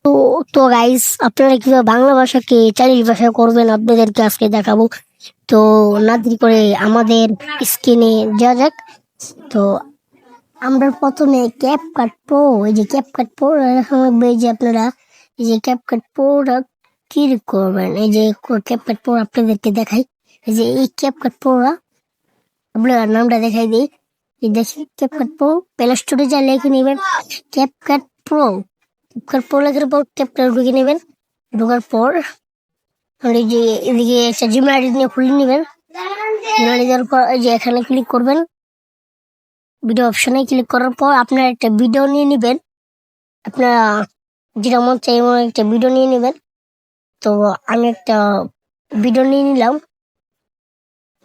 তো তো গাইস, আপনারা কিভাবে বাংলা ভাষাকে চাইনিজ ভাষায় করবেন আপনাদেরকে আজকে দেখাবো। তো না দেরি করে আমাদের স্ক্রিনে যাওয়া যাক। তো আমরা প্রথমে ক্যাপকাট প্রো, এই যে ক্যাপকাট প্রো হবে, এই যে আপনারা এই যে ক্যাপকাট প্রোটা ক্লিক করবেন। এই যে ক্যাপকাট প্রো আপনাদেরকে দেখাই। এই যে এই ক্যাপকাট প্রোটা আপনার নামটা দেখাই দিই। এই দেখি ক্যাপকাট প্রো, প্লে স্টোরে যা লিখে নেবেন ক্যাপকাট প্রো। ক্যাপকাট প্রো লেখার পর ক্যাপকাট ঢুকে নেবেন। ঢোকার পর এই যে এদিকে একটা জিমেল আইডি নিয়ে খুলে নেবেন। জিমেল আইডি দেওয়ার পর এই যে এখানে ক্লিক করবেন, ভিডিও অপশনে ক্লিক করার পর আপনার একটা ভিডিও নিয়ে নেবেন। আপনারা যেটা মন চাই এমন একটা ভিডিও নিয়ে নেবেন। তো আমি একটা ভিডিও নিয়ে নিলাম।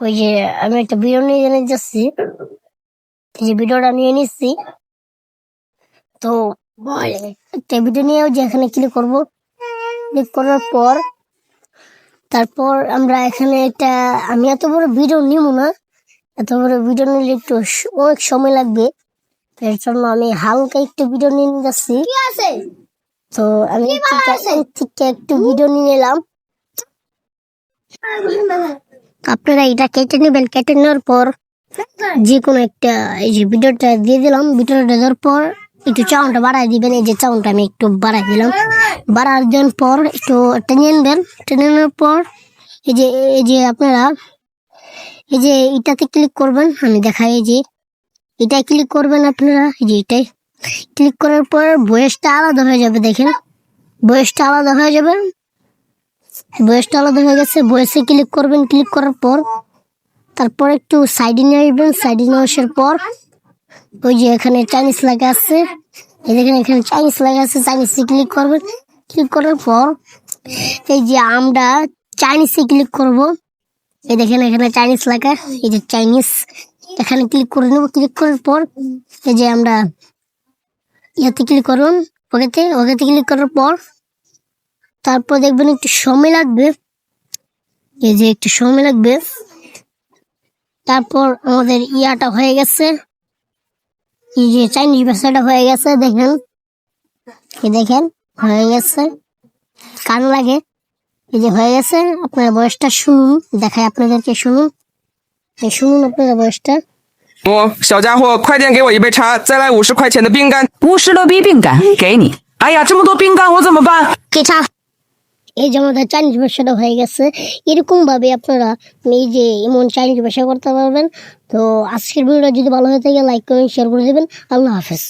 ওই যে আমি একটা ভিডিও নিয়ে যাচ্ছি, এই যে ভিডিওটা নিয়ে নিচ্ছি। তো একটা ভিডিও নিয়ে যে এখানে ক্লিক করবো। ক্লিক করার পর তারপর আমরা এখানে একটা, আমি এত বড় ভিডিও নিব না, এত বড় ভিডিও নিলে একটু অনেক সময় লাগবে। এর জন্য আমি হালকা একটু ভিডিও নিয়ে যাচ্ছি। তো আমি থেকে একটু ভিডিও নিয়ে নিলাম। আপনারা এটা কেটে নেবেন। কেটে নেওয়ার পর যে কোনো একটা, এই যে ভিডিওটা দিয়ে দিলাম। ভিডিওটা দেওয়ার পর একটু চাউনটা বাড়াই দিবেন। এই যে চাউনটা আমি একটু বাড়াই দিলাম। বাড়ার দেওয়ার পর একটু টেনে নেবেন। টেনে নেওয়ার পর এই যে আপনারা এই যে এটাতে ক্লিক করবেন। আমি দেখাই, এই যে এটাই ক্লিক করবেন আপনারা। এই যে এটাই ক্লিক করার পর ভয়েসটা আলাদা হয়ে যাবে। দেখেন ভয়েসটা আলাদা হয়ে যাবে। ভয়েসটা আলাদা হয়ে গেছে। ভয়েসে ক্লিক করবেন। ক্লিক করার পর তারপর একটু সাইডে নিয়ে আসবেন। সাইডে নিয়ে আসার পর ওই যে এখানে চাইনিজ লেখা আছে, এই দেখেন এখানে চাইনিজ লেখা আছে, চাইনিজে ক্লিক করবেন। ক্লিক করার পর এই যে আমরা চাইনিজে ক্লিক করব। এই দেখেন এখানে চাইনিজ লেখা, এই যে চাইনিজ এখানে ক্লিক করে নেব। ক্লিক করার পর এই যে আমরা ইয়াতে ক্লিক করুন, ওকেতে ক্লিক করার পর তারপর দেখবেন একটু সময় লাগবে। এই যে একটু সময় লাগবে। তারপর আমাদের ইয়াটা হয়ে গেছে, এই যে চাইনিজ ভাষাটা হয়ে গেছে। দেখেন এই দেখেন হয়ে গেছে। কান লাগে, এই যে হয়ে গেছে। আপনার বয়সটা শুনুন, দেখায় আপনাদেরকে, শুনুন। শুনুন আপনারা বয়সটা।小家伙，快点给我一杯茶，再来50块钱的冰干。50多逼病干给你。哎呀，这么多冰干我怎么办？এই যে আমাদের চাইনিজ ভাষাটা হয়ে গেছে। এরকম ভাবে আপনারা এই যে এমন চাইনিজ ভাষা করতে পারবেন। তো আজকের ভিডিওটা যদি ভালো হয়ে থাকে লাইক কমেন্ট শেয়ার করে দেবেন। আল্লাহ হাফেজ।